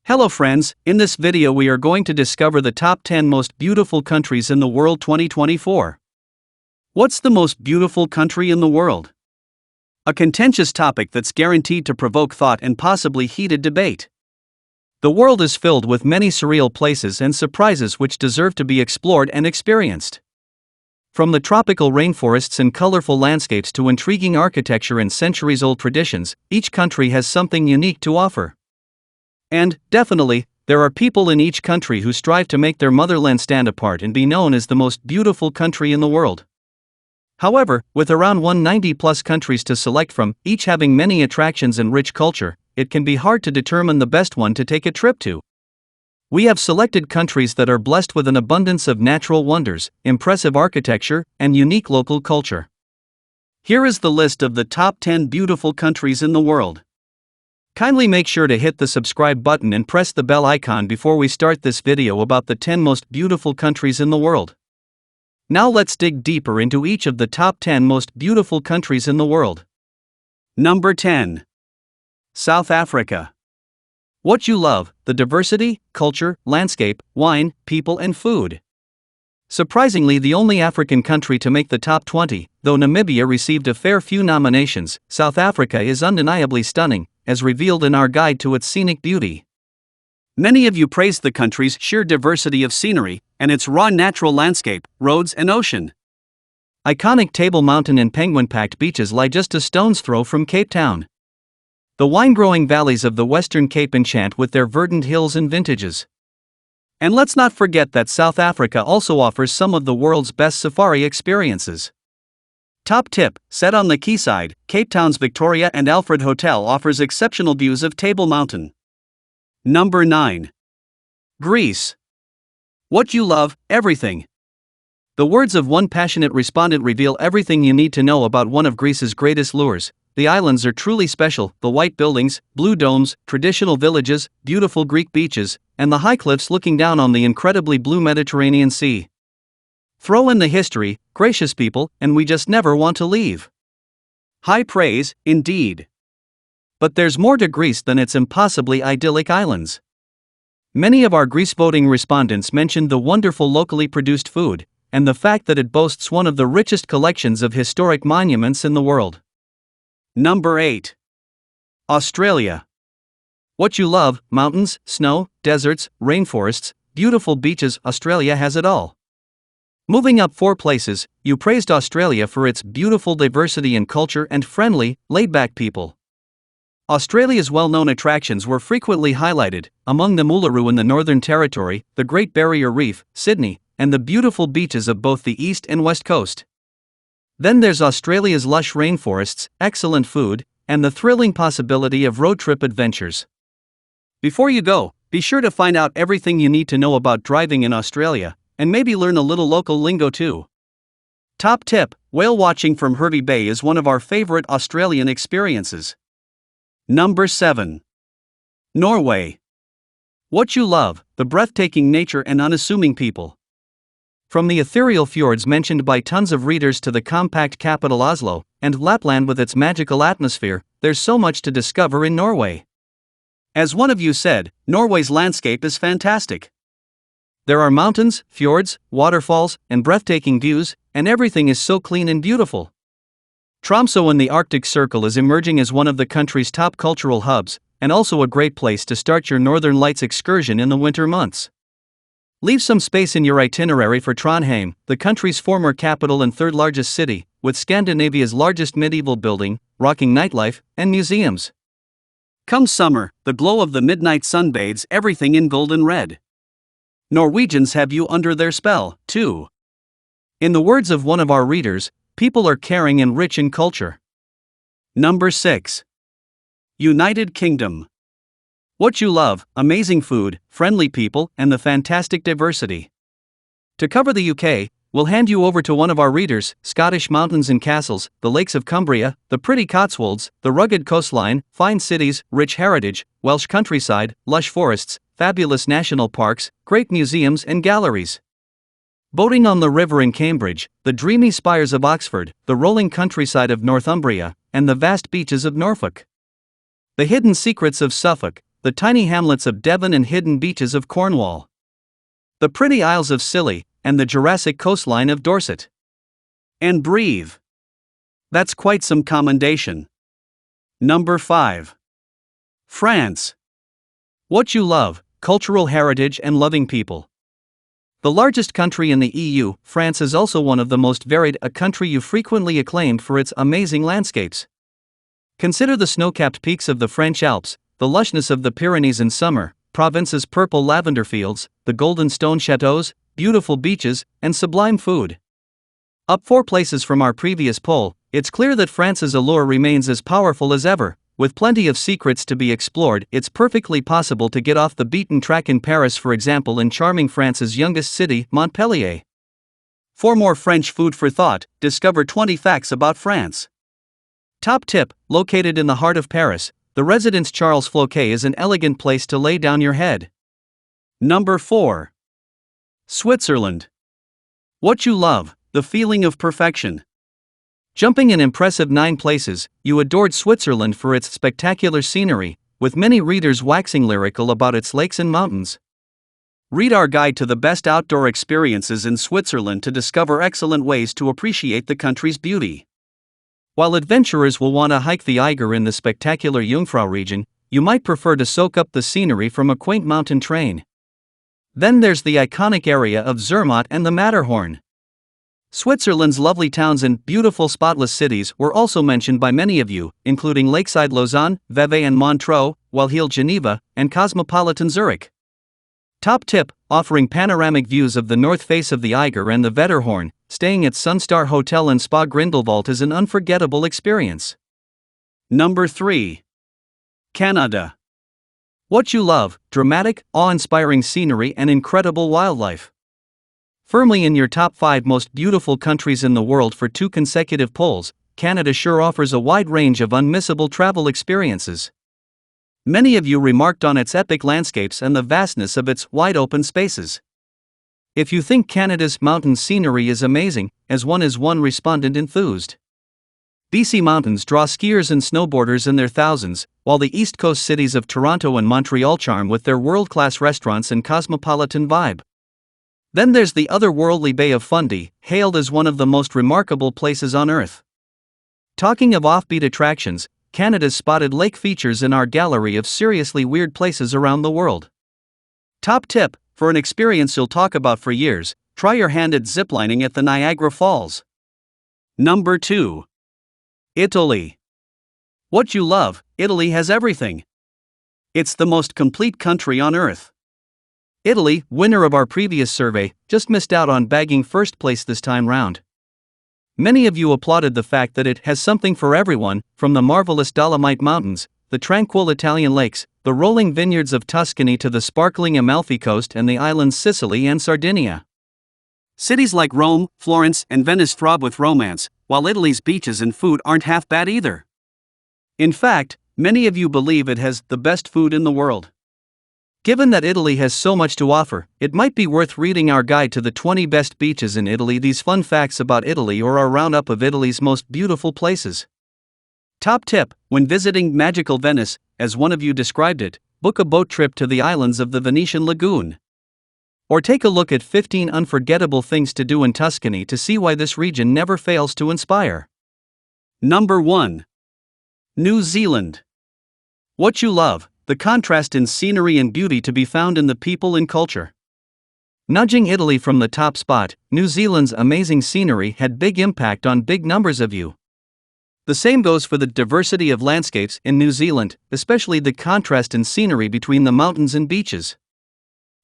Hello friends, in this video we are going to discover the top 10 most beautiful countries in the world 2024. What's the most beautiful country in the world? A contentious topic that's guaranteed to provoke thought and possibly heated debate. The world is filled with many surreal places and surprises which deserve to be explored and experienced. From the tropical rainforests and colorful landscapes to intriguing architecture and centuries-old traditions, each country has something unique to offer. And, definitely, there are people in each country who strive to make their motherland stand apart and be known as the most beautiful country in the world. However, with around 190+ countries to select from, each having many attractions and rich culture, it can be hard to determine the best one to take a trip to. We have selected countries that are blessed with an abundance of natural wonders, impressive architecture, and unique local culture. Here is the list of the top 10 beautiful countries in the world. Kindly make sure to hit the subscribe button and press the bell icon before we start this video about the 10 most beautiful countries in the world. Now let's dig deeper into each of the top 10 most beautiful countries in the world. Number 10. South Africa. What you love: the diversity, culture, landscape, wine, people and food. Surprisingly the only African country to make the top 20, though Namibia received a fair few nominations, South Africa is undeniably stunning, as revealed in our guide to its scenic beauty. Many of you praised the country's sheer diversity of scenery, and its raw natural landscape, roads and ocean. Iconic Table Mountain and penguin-packed beaches lie just a stone's throw from Cape Town. The wine-growing valleys of the Western Cape enchant with their verdant hills and vintages. And let's not forget that South Africa also offers some of the world's best safari experiences. Top tip: set on the quayside, Cape Town's Victoria and Alfred Hotel offers exceptional views of Table Mountain. Number 9. Greece. What you love: everything. The words of one passionate respondent reveal everything you need to know about one of Greece's greatest lures. The islands are truly special: the white buildings, blue domes, traditional villages, beautiful Greek beaches, and the high cliffs looking down on the incredibly blue Mediterranean Sea. Throw in the history, gracious people, and we just never want to leave. High praise, indeed. But there's more to Greece than its impossibly idyllic islands. Many of our Greece voting respondents mentioned the wonderful locally produced food, and the fact that it boasts one of the richest collections of historic monuments in the world. Number 8. Australia. What you love: mountains, snow, deserts, rainforests, beautiful beaches. Australia has it all. Moving up 4 places, you praised Australia for its beautiful diversity in culture and friendly, laid-back people. Australia's well-known attractions were frequently highlighted, among them Uluru in the Northern Territory, the Great Barrier Reef, Sydney, and the beautiful beaches of both the east and west coast. Then there's Australia's lush rainforests, excellent food, and the thrilling possibility of road trip adventures. Before you go, be sure to find out everything you need to know about driving in Australia, and maybe learn a little local lingo too. Top tip: whale watching from Hervey Bay is one of our favorite Australian experiences. Number 7. Norway. What you love: the breathtaking nature and unassuming people. From the ethereal fjords mentioned by tons of readers to the compact capital Oslo, and Lapland with its magical atmosphere, there's so much to discover in Norway. As one of you said, Norway's landscape is fantastic. There are mountains, fjords, waterfalls, and breathtaking views, and everything is so clean and beautiful. Tromsø in the Arctic Circle is emerging as one of the country's top cultural hubs, and also a great place to start your Northern Lights excursion in the winter months. Leave some space in your itinerary for Trondheim, the country's former capital and third largest city, with Scandinavia's largest medieval building, rocking nightlife, and museums. Come summer, the glow of the midnight sun bathes everything in golden red. Norwegians have you under their spell, too. In the words of one of our readers, people are caring and rich in culture. Number 6. United Kingdom. What you love: amazing food, friendly people, and the fantastic diversity. To cover the UK, we'll hand you over to one of our readers: Scottish mountains and castles, the lakes of Cumbria, the pretty Cotswolds, the rugged coastline, fine cities, rich heritage, Welsh countryside, lush forests, fabulous national parks, great museums and galleries. Boating on the river in Cambridge, the dreamy spires of Oxford, the rolling countryside of Northumbria, and the vast beaches of Norfolk. The hidden secrets of Suffolk, the tiny hamlets of Devon and hidden beaches of Cornwall, the pretty Isles of Scilly, and the Jurassic coastline of Dorset. And breathe. That's quite some commendation. Number 5. France. What you love, cultural heritage and loving people. The largest country in the EU, France is also one of the most varied, a country you frequently acclaimed for its amazing landscapes. Consider the snow-capped peaks of the French Alps, the lushness of the Pyrenees in summer, Provence's purple lavender fields, the golden stone chateaux, beautiful beaches, and sublime food. Up 4 places from our previous poll, it's clear that France's allure remains as powerful as ever. With plenty of secrets to be explored, it's perfectly possible to get off the beaten track in Paris, for example, in charming France's youngest city, Montpellier. For more French food for thought, discover 20 facts about France. Top tip: located in the heart of Paris, the Résidence Charles Floquet is an elegant place to lay down your head. Number 4. Switzerland. What you love, the feeling of perfection. Jumping an impressive 9 places, you adored Switzerland for its spectacular scenery, with many readers waxing lyrical about its lakes and mountains. Read our guide to the best outdoor experiences in Switzerland to discover excellent ways to appreciate the country's beauty. While adventurers will want to hike the Eiger in the spectacular Jungfrau region, you might prefer to soak up the scenery from a quaint mountain train. Then there's the iconic area of Zermatt and the Matterhorn. Switzerland's lovely towns and beautiful spotless cities were also mentioned by many of you, including lakeside Lausanne, Vevey and Montreux, well-heeled Geneva, and cosmopolitan Zurich. Top tip: offering panoramic views of the north face of the Eiger and the Wetterhorn, staying at Sunstar Hotel and Spa Grindelwald is an unforgettable experience. Number 3. Canada. What you love, dramatic, awe-inspiring scenery and incredible wildlife. Firmly in your top 5 most beautiful countries in the world for 2 consecutive polls, Canada sure offers a wide range of unmissable travel experiences. Many of you remarked on its epic landscapes and the vastness of its wide-open spaces. If you think Canada's mountain scenery is amazing, as one respondent enthused. BC mountains draw skiers and snowboarders in their thousands, while the east coast cities of Toronto and Montreal charm with their world-class restaurants and cosmopolitan vibe. Then there's the otherworldly Bay of Fundy, hailed as one of the most remarkable places on Earth. Talking of offbeat attractions, Canada's Spotted Lake features in our gallery of seriously weird places around the world. Top tip: for an experience you'll talk about for years, try your hand at ziplining at the Niagara Falls. Number 2. Italy. What you love, Italy has everything. It's the most complete country on Earth. Italy, winner of our previous survey, just missed out on bagging first place this time round. Many of you applauded the fact that it has something for everyone, from the marvelous Dolomite Mountains, the tranquil Italian lakes, the rolling vineyards of Tuscany to the sparkling Amalfi Coast and the islands Sicily and Sardinia. Cities like Rome, Florence, and Venice throb with romance, while Italy's beaches and food aren't half bad either. In fact, many of you believe it has the best food in the world. Given that Italy has so much to offer, it might be worth reading our guide to the 20 best beaches in Italy. These fun facts about Italy or our roundup of Italy's most beautiful places. Top tip: when visiting magical Venice, as one of you described it, book a boat trip to the islands of the Venetian lagoon. Or take a look at 15 unforgettable things to do in Tuscany to see why this region never fails to inspire. Number 1. New Zealand. What you love, the contrast in scenery and beauty to be found in the people and culture. Nudging Italy from the top spot, New Zealand's amazing scenery had big impact on big numbers of you. The same goes for the diversity of landscapes in New Zealand, especially the contrast in scenery between the mountains and beaches.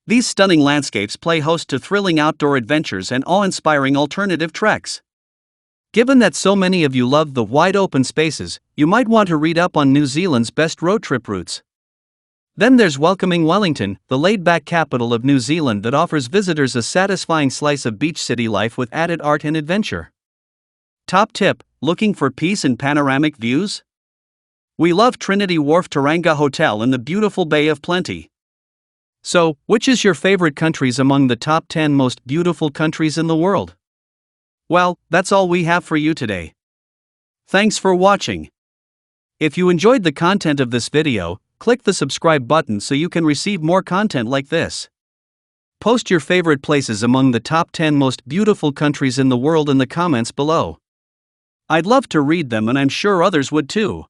These stunning landscapes play host to thrilling outdoor adventures and awe-inspiring alternative treks. Given that so many of you love the wide open spaces, you might want to read up on New Zealand's best road trip routes. Then there's welcoming Wellington, the laid-back capital of New Zealand that offers visitors a satisfying slice of beach city life with added art and adventure. Top tip: looking for peace and panoramic views? We love Trinity Wharf Tauranga Hotel in the beautiful Bay of Plenty. So, which is your favorite countries among the top 10 most beautiful countries in the world? Well, that's all we have for you today. Thanks for watching. If you enjoyed the content of this video, Click the subscribe button so you can receive more content like this. Post your favorite places among the top 10 most beautiful countries in the world in the comments below. I'd love to read them and I'm sure others would too.